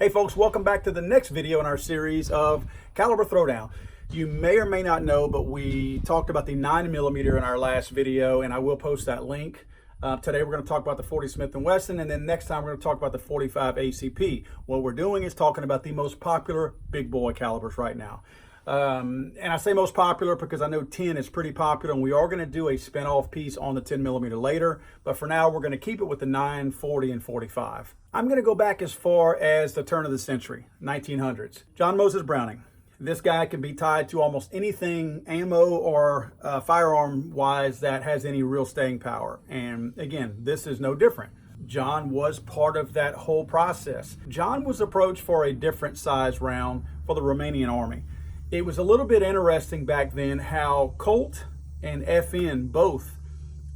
Hey folks, welcome back to the next video in our series of caliber throwdown. You may or may not know, but we talked about the 9mm in our last video, and I will post that link. Today we're going to talk about the 40 Smith & Wesson, and then next time we're going to talk about the 45 ACP. What we're doing is talking about the most popular big boy calibers right now. And I say most popular because I know 10 is pretty popular, and we are going to do a spin-off piece on the 10mm later, but for now we're going to keep it with the 9, 40, and 45. I'm going to go back as far as the turn of the century, 1900s. John Moses Browning. This guy can be tied to almost anything ammo or firearm wise that has any real staying power. And again, this is no different. John was part of that whole process. John was approached for a different size round for the Romanian army. It was a little bit interesting back then how Colt and FN both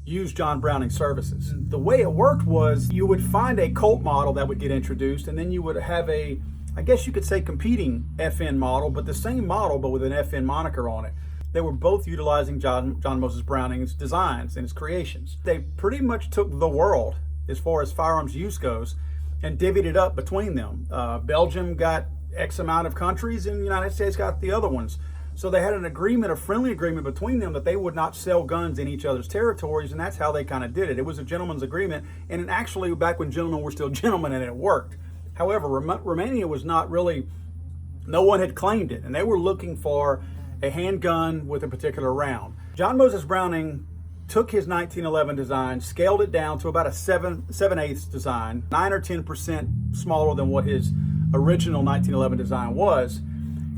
used John Browning's services. The way it worked was you would find a Colt model that would get introduced, and then you would have a, I guess you could say, competing FN model, but the same model but with an FN moniker on it. They were both utilizing John Moses Browning's designs and his creations. They pretty much took the world as far as firearms use goes and divvied it up between them. Belgium got X amount of countries, and the United States got the other ones. So they had an agreement, a friendly agreement between them that they would not sell guns in each other's territories, and that's how they kind of did it. It was a gentleman's agreement, and actually back when gentlemen were still gentlemen, and it worked. However, Romania was not really, no one had claimed it, and they were looking for a handgun with a particular round. John Moses Browning took his 1911 design, scaled it down to about a 7/8 design, 9 or 10% smaller than what his original 1911 design was,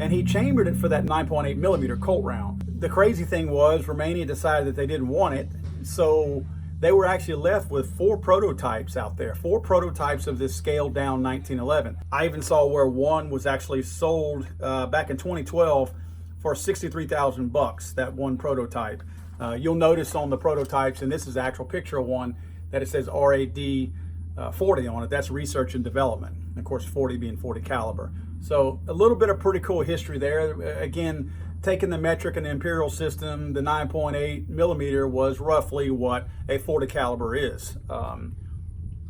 and he chambered it for that 9.8mm Colt round. The crazy thing was Romania decided that they didn't want it, so they were actually left with 4 prototypes out there, 4 prototypes of this scaled down 1911. I even saw where one was actually sold back in 2012 for 63,000 bucks, that one prototype. You'll notice on the prototypes, and this is the actual picture of one, that it says RAD 40 on it. That's research and development. And of course, 40 being 40 caliber. So a little bit of pretty cool history there. Again, taking the metric and the imperial system, the 9.8mm was roughly what a 40 caliber is.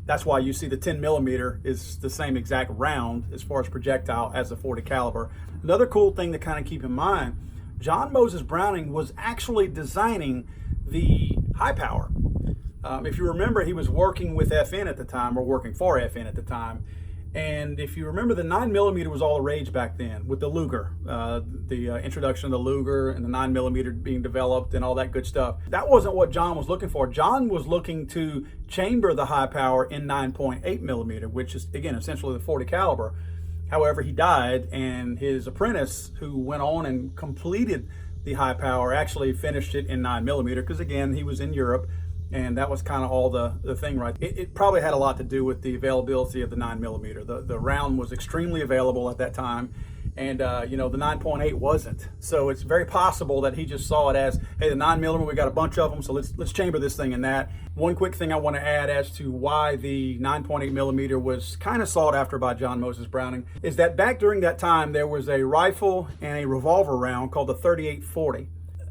That's why you see the 10mm is the same exact round as far as projectile as the 40 caliber. Another cool thing to kind of keep in mind, John Moses Browning was actually designing the high power. If you remember, he was working with FN at the time, or working for FN at the time. And if you remember, the 9mm was all the rage back then with the Luger, the introduction of the Luger and the 9mm being developed and all that good stuff. That wasn't what John was looking for. John was looking to chamber the high power in 9.8mm, which is, again, essentially the 40 caliber. However, he died, and his apprentice, who went on and completed the high power, actually finished it in 9mm, because again, he was in Europe. And that was kind of all the thing, right? It probably had a lot to do with the availability of the 9mm. The round was extremely available at that time, and you know, the 9.8 wasn't. So it's very possible that he just saw it as, hey, the 9mm, we got a bunch of them, so let's chamber this thing in that. One quick thing I want to add as to why the 9.8mm was kind of sought after by John Moses Browning is that back during that time there was a rifle and a revolver round called the 3840.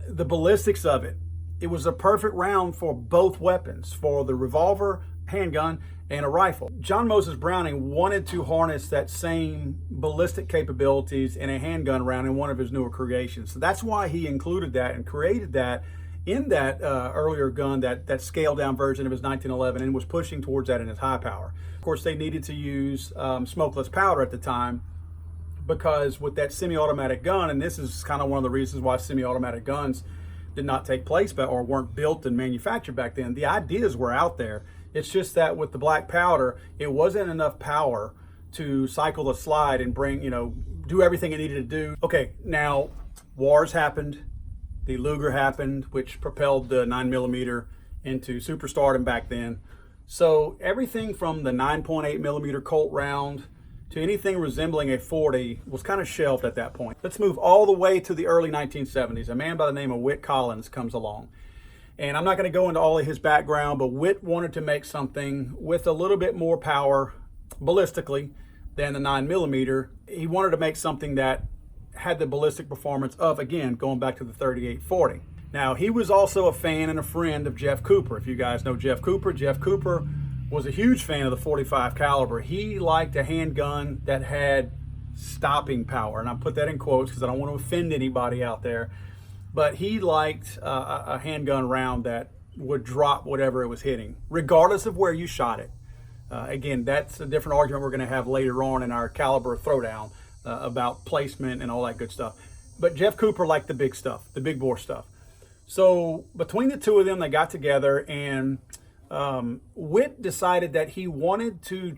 The ballistics of it. It was a perfect round for both weapons, for the revolver, handgun, and a rifle. John Moses Browning wanted to harness that same ballistic capabilities in a handgun round in one of his newer creations. So that's why he included that and created that in that earlier gun, that scaled down version of his 1911, and was pushing towards that in his high power. Of course, they needed to use smokeless powder at the time, because with that semi-automatic gun, and this is kind of one of the reasons why semi-automatic guns did not take place or weren't built and manufactured back then. The ideas were out there. It's just that with the black powder, it wasn't enough power to cycle the slide and bring, you know, do everything it needed to do. Okay, now wars happened. The Luger happened, which propelled the 9mm into superstardom back then. So everything from the 9.8mm Colt round to anything resembling a 40 was kind of shelved at that point. Let's move all the way to the early 1970s. A man by the name of Whit Collins comes along. And I'm not going to go into all of his background, but Whit wanted to make something with a little bit more power ballistically than the 9mm. He wanted to make something that had the ballistic performance of, again, going back to the 3840. Now, he was also a fan and a friend of Jeff Cooper. If you guys know Jeff Cooper was a huge fan of the 45 caliber. He liked a handgun that had stopping power, and I put that in quotes because I don't want to offend anybody out there, but he liked a handgun round that would drop whatever it was hitting, regardless of where you shot it. Again, that's a different argument we're going to have later on in our caliber throwdown about placement and all that good stuff. But Jeff Cooper liked the big stuff, the big bore stuff. So between the two of them, they got together, and Witt decided that he wanted to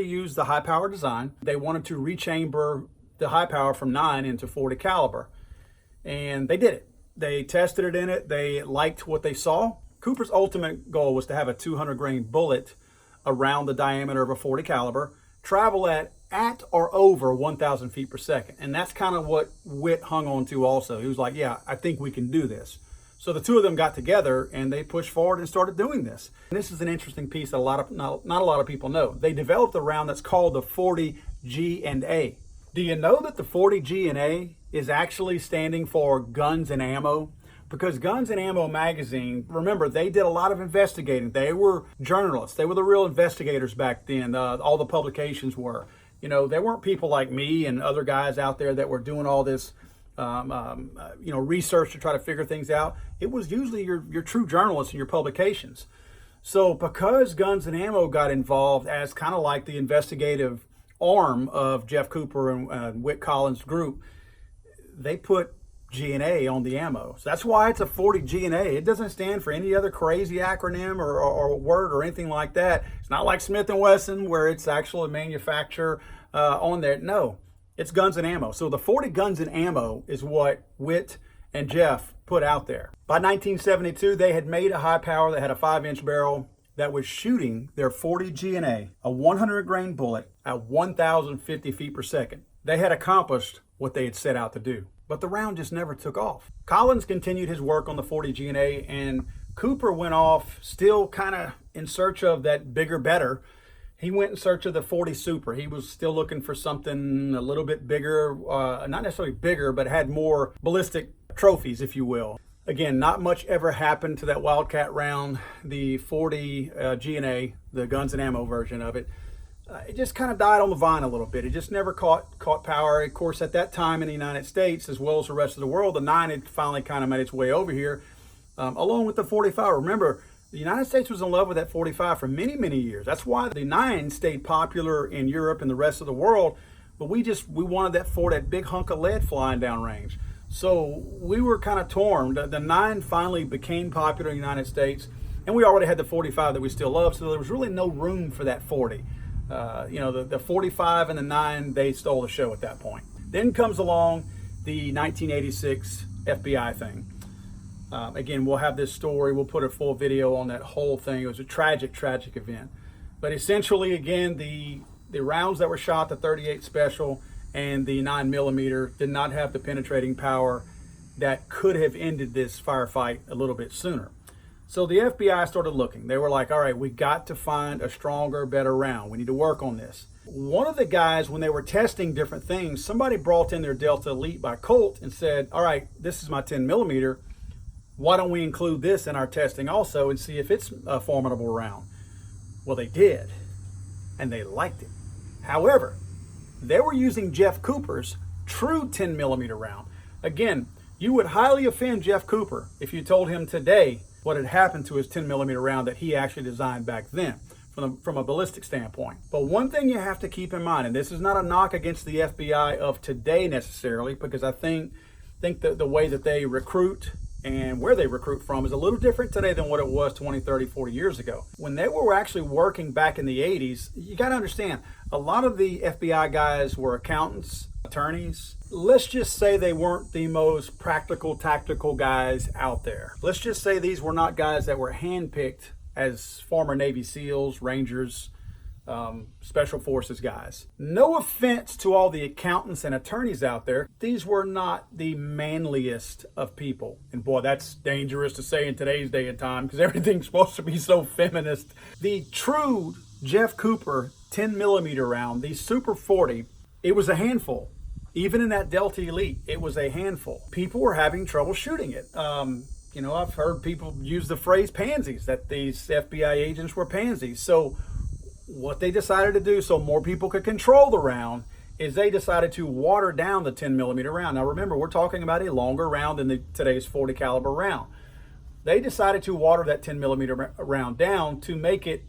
use the high power design. They wanted to rechamber the high power from 9 into 40 caliber. And they did it. They tested it in it. They liked what they saw. Cooper's ultimate goal was to have a 200 grain bullet around the diameter of a 40 caliber, travel at or over 1,000 feet per second. And that's kind of what Witt hung on to also. He was like, yeah, I think we can do this. So the two of them got together and they pushed forward and started doing this. And this is an interesting piece that not a lot of people know. They developed a round that's called the 40 G&A. Do you know that the 40 G&A is actually standing for Guns and Ammo? Because Guns and Ammo magazine, remember, they did a lot of investigating. They were journalists. They were the real investigators back then. All the publications were. You know, there weren't people like me and other guys out there that were doing all this, research to try to figure things out. It was usually your true journalists and your publications. So because Guns and Ammo got involved as kind of like the investigative arm of Jeff Cooper and Witt Collins' group, they put G&A on the ammo. So that's why it's a 40 G&A. It doesn't stand for any other crazy acronym or word or anything like that. It's not like Smith & Wesson where it's actually a manufacturer on there. No, it's Guns and Ammo. So the 40 Guns and Ammo is what Witt and Jeff put out there. By 1972, they had made a high power that had a 5-inch barrel that was shooting their 40 G&A, a 100 grain bullet at 1,050 feet per second. They had accomplished what they had set out to do, but the round just never took off. Collins continued his work on the 40 G&A, and Cooper went off still kind of in search of that bigger, better. He went in search of the 40 Super. He was still looking for something a little bit bigger, not necessarily bigger, but had more ballistic trophies, if you will. Again, not much ever happened to that Wildcat round, the 40 G&A, the Guns and Ammo version of it. It just kind of died on the vine a little bit. It just never caught power. Of course, at that time in the United States, as well as the rest of the world, the 9 had finally kind of made its way over here, along with the 45. Remember, the United States was in love with that 45 for many, many years. That's why the 9 stayed popular in Europe and the rest of the world. But we wanted that big hunk of lead flying down range. So we were kind of torn. The 9 finally became popular in the United States, and we already had the 45 that we still love, so there was really no room for that 40. The 45 and the 9, they stole the show at that point. Then comes along the 1986 FBI thing. Again, we'll have this story. We'll put a full video on that whole thing. It was a tragic, tragic event. But essentially, again, the rounds that were shot, the 38 Special and the 9mm, did not have the penetrating power that could have ended this firefight a little bit sooner. So the FBI started looking. They were like, all right, we got to find a stronger, better round. We need to work on this. One of the guys, when they were testing different things, somebody brought in their Delta Elite by Colt and said, all right, this is my 10mm. Why don't we include this in our testing also and see if it's a formidable round? Well, they did, and they liked it. However, they were using Jeff Cooper's true 10mm round. Again, you would highly offend Jeff Cooper if you told him today what had happened to his 10mm round that he actually designed back then from a ballistic standpoint. But one thing you have to keep in mind, and this is not a knock against the FBI of today necessarily, because I think that the way that they recruit and where they recruit from is a little different today than what it was 20, 30, 40 years ago. When they were actually working back in the 80s, you got to understand, a lot of the FBI guys were accountants, attorneys. Let's just say they weren't the most practical, tactical guys out there. Let's just say these were not guys that were handpicked as former Navy SEALs, Rangers, Special Forces guys. No offense to all the accountants and attorneys out there. These were not the manliest of people. And boy, that's dangerous to say in today's day and time because everything's supposed to be so feminist. The true Jeff Cooper 10mm round, the Super 40, it was a handful. Even in that Delta Elite, it was a handful. People were having trouble shooting it. I've heard people use the phrase pansies, that these FBI agents were pansies. So what they decided to do so more people could control the round is they decided to water down the 10 millimeter round. Now remember, we're talking about a longer round than today's 40 caliber round. They decided to water that 10 millimeter round down to make it,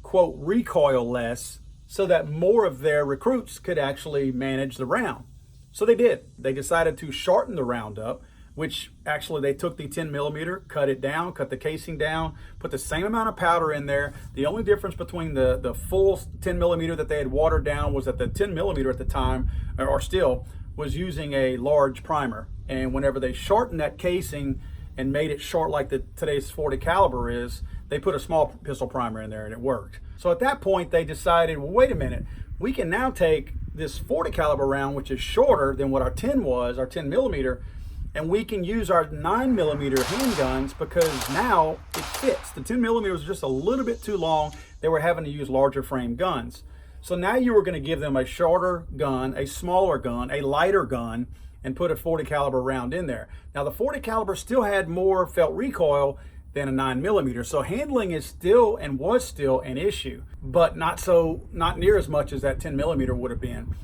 quote, recoil less, so that more of their recruits could actually manage the round. So they did. They decided to shorten the round up, which actually they took the 10 millimeter, cut it down, cut the casing down, put the same amount of powder in there. The only difference between the full 10 millimeter that they had watered down was that the 10 millimeter at the time, or still, was using a large primer. And whenever they shortened that casing and made it short like today's 40 caliber is, they put a small pistol primer in there and it worked. So at that point they decided, well, wait a minute, we can now take this 40 caliber round, which is shorter than what our 10 was, our 10 millimeter, and we can use our 9 millimeter handguns because now it fits. The 10 millimeter was just a little bit too long. They were having to use larger frame guns. So now you were going to give them a shorter gun, a smaller gun, a lighter gun, and put a 40 caliber round in there. Now the 40 caliber still had more felt recoil than a 9 millimeter. So handling is still and was still an issue, but not near as much as that 10 millimeter would have been.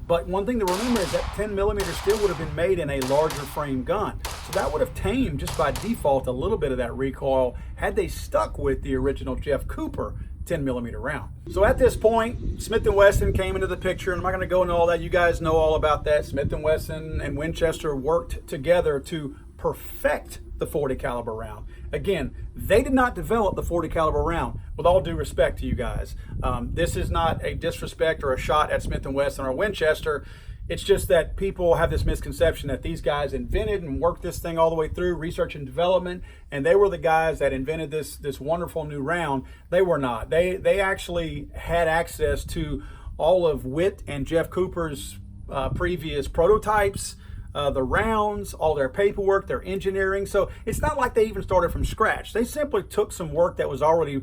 But one thing to remember is that 10 millimeter still would have been made in a larger frame gun. So that would have tamed just by default a little bit of that recoil had they stuck with the original Jeff Cooper 10 millimeter round. So at this point, Smith & Wesson came into the picture, and I'm not going to go into all that. You guys know all about that. Smith & Wesson and Winchester worked together to perfect the 40 caliber round. Again, they did not develop the 40 caliber round, with all due respect to you guys. This is not a disrespect or a shot at Smith & Wesson or Winchester. It's just that people have this misconception that these guys invented and worked this thing all the way through research and development, and they were the guys that invented this wonderful new round. They were not. They actually had access to all of Witt and Jeff Cooper's previous prototypes, the rounds, all their paperwork, their engineering. So it's not like they even started from scratch. They simply took some work that was already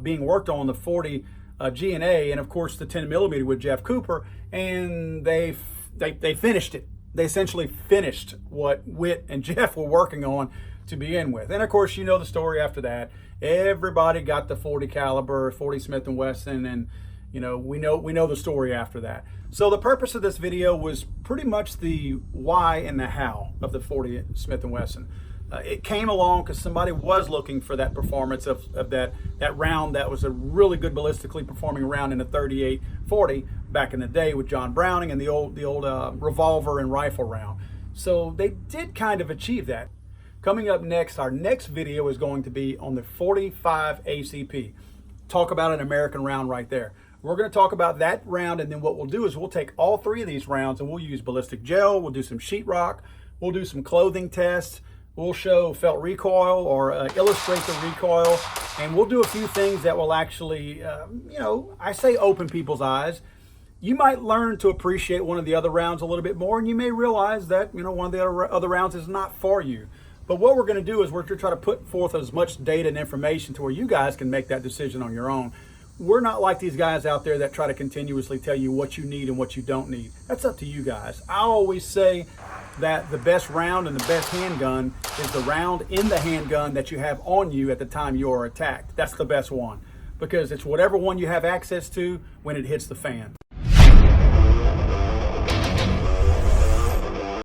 being worked on the 40 G&A, and of course the 10 millimeter with Jeff Cooper, and they finished it. They essentially finished what Witt and Jeff were working on to begin with. And of course, you know the story after that. Everybody got the 40 caliber, 40 Smith & Wesson, and we know the story after that. So the purpose of this video was pretty much the why and the how of the 40 Smith & Wesson. It came along because somebody was looking for that performance of that round that was a really good ballistically performing round in the 38-40 back in the day with John Browning and the old revolver and rifle round. So they did kind of achieve that. Coming up next, our next video is going to be on the 45 ACP. Talk about an American round right there. We're going to talk about that round, and then what we'll do is we'll take all three of these rounds and we'll use ballistic gel, we'll do some sheetrock, we'll do some clothing tests, we'll show felt recoil or illustrate the recoil, and we'll do a few things that will actually, I say open people's eyes. You might learn to appreciate one of the other rounds a little bit more, and you may realize that, one of the other rounds is not for you. But what we're going to do is we're going to try to put forth as much data and information to where you guys can make that decision on your own. We're not like these guys out there that try to continuously tell you what you need and what you don't need. That's up to you guys. I always say that the best round and the best handgun is the round in the handgun that you have on you at the time you are attacked. That's the best one, because it's whatever one you have access to when it hits the fan.